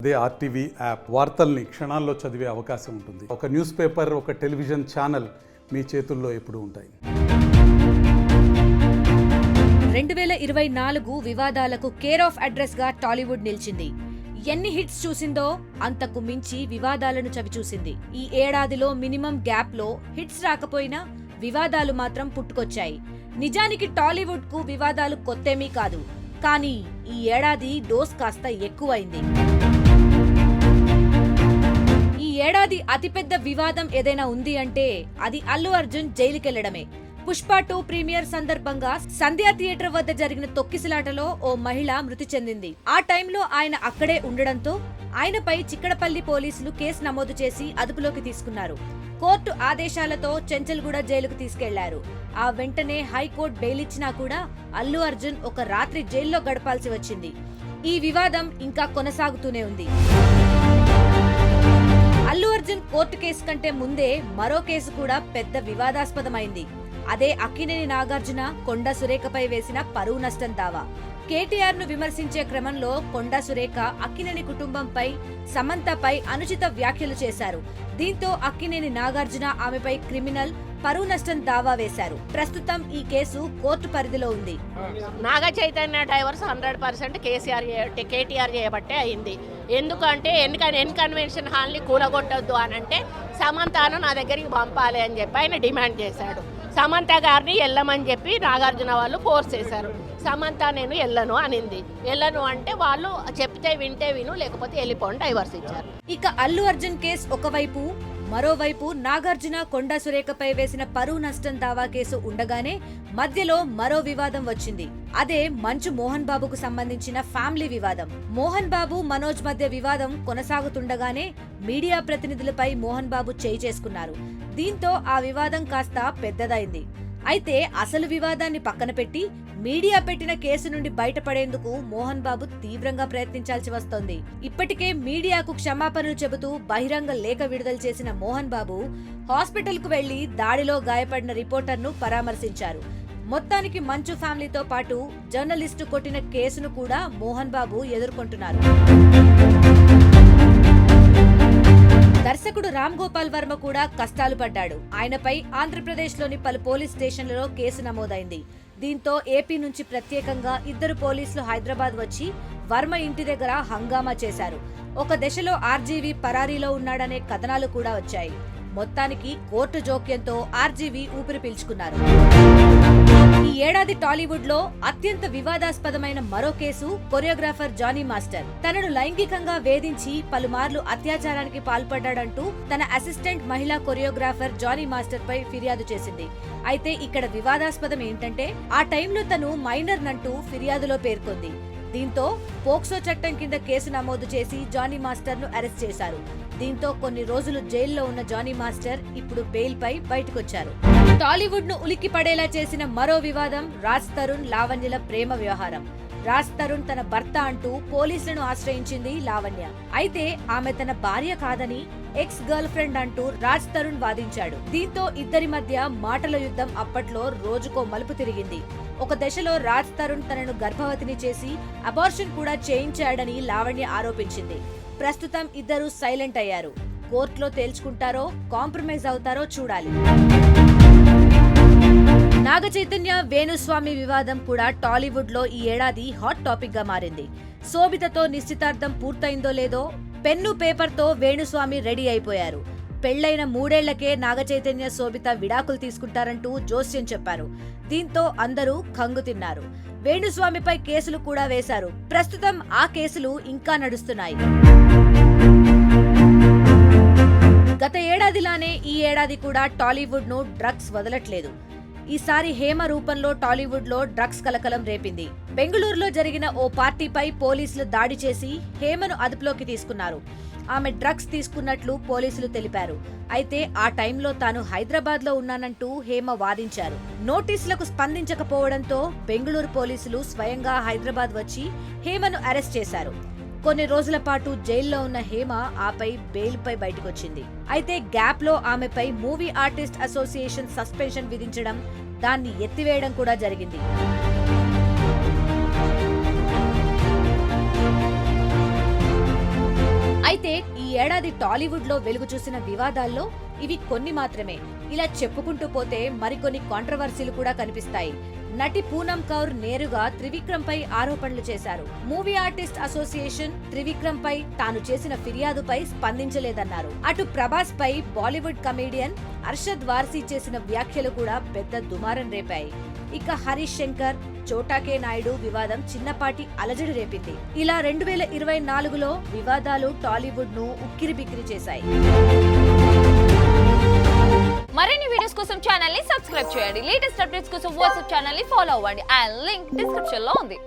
అదే RTV app వార్తల్ని క్షణాల్లో చదివే అవకాశం ఉంటుంది. ఒక న్యూస్ పేపర్, ఒక టెలివిజన్ ఛానల్ మీ చేతుల్లో ఎప్పుడూ ఉంటాయి. 2024 వివాదాలకు కేర్ ఆఫ్ అడ్రస్ గా టాలీవుడ్ నిలిచింది. ఎన్ని హిట్స్ చూసిందో అంతకు మించి వివాదాలను చవిచూసింది. ఈ ఏడాదిలో మినిమం గ్యాప్ లో హిట్స్ రాకపోయినా వివాదాలు మాత్రం పుట్టుకొచ్చాయి. నిజానికి టాలీవుడ్ కు వివాదాలు కొత్తేమీ కాదు, కానీ ఈ ఏడాది డోస్ కాస్త ఎక్కువైంది. ఈ ఏడాది అతిపెద్ద వివాదం ఏదైనా ఉంది అంటే అది అల్లు అర్జున్ జైలుకెళ్లడమే. పుష్ప 2 ప్రీమియర్ సందర్భంగా సంధ్యా థియేటర్ వద్ద జరిగిన తొక్కిసలాటలో ఓ మహిళ మృతి చెందింది. ఆ టైంలో ఆయన అక్కడే ఉండడంతో ఆయనపై చిక్కడపల్లి పోలీసులు కేసు నమోదు చేసి అదుపులోకి తీసుకున్నారు. కోర్టు ఆదేశాలతో చెంచల్గూడ జైలుకు తీసుకెళ్లారు. ఆ వెంటనే హైకోర్టు బెయిల్ ఇచ్చినా కూడా అల్లు అర్జున్ ఒక రాత్రి జైల్లో గడపాల్సి వచ్చింది. ఈ వివాదం ఇంకా కొనసాగుతూనే ఉంది. అల్లు అర్జున్ కోర్టు కేసు కంటే ముందే మరో కేసు కూడా పెద్ద వివాదాస్పదమైంది. అదే అక్కినేని నాగార్జున కొండా సురేఖపై వేసిన పరువు నష్టం దావా. కేటీఆర్ ను విమర్శించే క్రమంలో కొండా సురేఖ అక్కినేని కుటుంబంపై, సమంతపై అనుచిత వ్యాఖ్యలు చేశారు. దీంతో అక్కినేని నాగార్జున ఆమెపై క్రిమినల్ పరువు నష్టం దావా వేశారు. ప్రస్తుతం ఈ కేసు కోర్టు పరిధిలో ఉంది. నాగ చైతన్య డైవర్స్ 100% కేటీఆర్ చేయబట్టే అయింది. ఎందుకంటే కన్వెన్షన్ హాల్ని కూలగొట్టొద్దు అని అంటే సమంతను నా దగ్గరికి పంపాలి అని చెప్పి ఆయన డిమాండ్ చేశాడు. సమంత గారిని వెళ్ళమని చెప్పి నాగార్జున వాళ్ళు ఫోర్స్ చేశారు. సమంత నేను వెళ్ళను అనింది. వెళ్ళను అంటే వాళ్ళు చెప్తే వింటే విను, లేకపోతే వెళ్ళిపోండి, డైవర్స్ ఇచ్చారు. ఇక అల్లు అర్జున్ కేసు ఒకవైపు, మరోవైపు నాగార్జున కొండా సురేఖపై వేసిన పరువు నష్టం దావా కేసు ఉండగానే మధ్యలో మరో వివాదం వచ్చింది. అదే మంచు మోహన్ బాబుకు సంబంధించిన ఫ్యామిలీ వివాదం. మోహన్ బాబు, మనోజ్ మధ్య వివాదం కొనసాగుతుండగానే మీడియా ప్రతినిధులపై మోహన్ బాబు చేయి చేసుకున్నారు. దీంతో ఆ వివాదం కాస్త పెద్దదైంది. అయితే అసలు వివాదాన్ని పక్కన పెట్టి మీడియా పెట్టిన కేసు నుండి బయటపడేందుకు మోహన్ బాబు తీవ్రంగా ప్రయత్నించాల్సి వస్తోంది. ఇప్పటికే మీడియాకు క్షమాపణలు చెబుతూ బహిరంగ లేఖ విడుదల చేసిన మోహన్ బాబు హాస్పిటల్ కు వెళ్లి దాడిలో గాయపడిన రిపోర్టర్ను పరామర్శించారు. మొత్తానికి మంచు ఫ్యామిలీతో పాటు జర్నలిస్టు కొట్టిన కేసును కూడా మోహన్ బాబు ఎదుర్కొంటున్నారు. దర్శకుడు రామ్ గోపాల్ వర్మ కూడా కష్టాలు పడ్డాడు. ఆయనపై ఆంధ్రప్రదేశ్లోని పలు పోలీస్ స్టేషన్లలో కేసు నమోదైంది. దీంతో ఏపీ నుంచి ప్రత్యేకంగా 2 పోలీసులు హైదరాబాద్ వచ్చి వర్మ ఇంటి దగ్గర హంగామా చేశారు. ఒక దశలో ఆర్జీవీ పరారీలో ఉన్నాడనే కథనాలు కూడా వచ్చాయి. మొత్తానికి కోర్టు జోక్యంతో ఆర్జీవీ ఊపిరి పీల్చుకున్నారు. ఈ ఏడాది టాలీవుడ్ లో అత్యంత వివాదాస్పదమైన మరో కేసు కొరియోగ్రాఫర్ జానీ మాస్టర్. తనను లైంగికంగా వేధించి పలుమార్లు అత్యాచారానికి పాల్పడ్డాడంటూ తన అసిస్టెంట్ మహిళా కొరియోగ్రాఫర్ జానీ మాస్టర్ పై ఫిర్యాదు చేసింది. అయితే ఇక్కడ వివాదాస్పదం ఏంటంటే ఆ టైంలో తను మైనర్ నంటూ ఫిర్యాదులో పేర్కొంది. దీంతో పోక్సో చట్టం కింద కేసు నమోదు చేసి జానీ మాస్టర్ ను అరెస్ట్ చేశారు. దీంతో కొన్ని రోజులు జైల్లో ఉన్న జానీ మాస్టర్ ఇప్పుడు బెయిల్ పై బయటకొచ్చారు. టాలీవుడ్ ను ఉలిక్కి పడేలా చేసిన మరో వివాదం రాజ్ తరుణ్, లావణ్యల ప్రేమ వ్యవహారం. రాజ్ తరుణ్ తన భర్త అంటూ పోలీసులను ఆశ్రయించింది లావణ్య. అయితే ఆమె తన భార్య కాదని ఎక్స్ గర్ల్ ఫ్రెండ్ అంటూ రాజ్ తరుణ్ వాదించాడు. దీంతో ఇద్దరి మధ్య మాటల యుద్ధం అప్పట్లో రోజుకో మలుపు తిరిగింది. ఒక దశలో రాజ్ తరుణ్ తనను గర్భవతిని చేసి అబార్షన్ కూడా చేయించాడని లావణ్య ఆరోపించింది. ప్రస్తుతం ఇద్దరు సైలెంట్ అయ్యారు. కోర్టులో తేల్చుకుంటారో కాంప్రమైజ్ అవుతారో చూడాలి. నాగ చైతన్య, వేణుస్వామి వివాదం కూడా టాలీవుడ్ లో ఈ ఏడాది హాట్ టాపిక్ గా మారింది. శోభితతో నిశ్చితార్థం పూర్తయిందో లేదో పెన్ను పేపర్తో వేణుస్వామి రెడీ అయిపోయారు. పెళ్లైన 3 ఏళ్లకే నాగ చైతన్య, శోభిత విడాకులు తీసుకుంటారంటూ జోస్యం చెప్పారు. దీంతో అందరూ కంగు తిన్నారు. వేణుస్వామిపై కేసులు కూడా వేశారు. ప్రస్తుతం ఆ కేసులు ఇంకా నడుస్తున్నాయి. గత ఏడాదిలానే ఈ ఏడాది కూడా టాలీవుడ్ ను డ్రగ్స్ వదలట్లేదు. ఈసారి హేమ రూపంలో టాలీవుడ్ లో డ్రగ్స్ కలకలం రేపింది. బెంగళూరులో జరిగిన ఓ పార్టీపై పోలీసులు దాడి చేసి హేమను అదుపులోకి తీసుకున్నారు. ఆమె డ్రగ్స్ తీసుకున్నట్లు పోలీసులు తెలిపారు. అయితే ఆ టైంలో తాను హైదరాబాద్ లో ఉన్నానంటూ హేమ వాదించారు. నోటీసులకు స్పందించకపోవడంతో బెంగళూరు పోలీసులు స్వయంగా హైదరాబాద్ వచ్చి హేమను అరెస్ట్ చేశారు. కొన్ని రోజుల పాటు జైల్లో ఉన్న హేమ ఆపై బెయిల్ పై బయటకొచ్చింది. అయితే గ్యాప్ లో ఆమెపై మూవీ ఆర్టిస్ట్ అసోసియేషన్ సస్పెన్షన్ విధించడం, దాన్ని ఎత్తివేయడం కూడా జరిగింది. అయితే ఈ ఏడాది టాలీవుడ్ లో వెలుగు చూసిన వివాదాల్లో ఇవి కొన్ని మాత్రమే. ఇలా చెప్పుకుంటూ పోతే మరికొన్ని కాంట్రవర్సీలు కూడా కనిపిస్తాయి. నటి పూనమ్ కౌర్ నేరుగా త్రివిక్రమ్ పై ఆరోపణలు చేశారు. మూవీ ఆర్టిస్ట్ అసోసియేషన్ త్రివిక్రమ్ పై తాను చేసిన ఫిర్యాదుపై స్పందించలేదన్నారు. అటు ప్రభాస్ పై బాలీవుడ్ కమేడియన్ అర్షద్ వార్సీ చేసిన వ్యాఖ్యలు కూడా పెద్ద దుమారం రేపాయి. ఇక హరీష్ శంకర్, చోటాకే నాయుడు వివాదం చిన్నపాటి అలజడి రేపింది. ఇలా 2024లో వివాదాలు టాలీవుడ్ ను ఉక్కిరిబిక్కిరి చేశాయి. మరిన్ని వీడియోస్ కోసం ఛానల్ ని సబ్స్క్రైబ్ చేయండి. లేటెస్ట్ అప్డేట్స్ కోసం వాట్సాప్ ఛానల్ ని ఫాలో అవ్వండి. ఆ లింక్ డిస్క్రిప్షన్ లో ఉంది.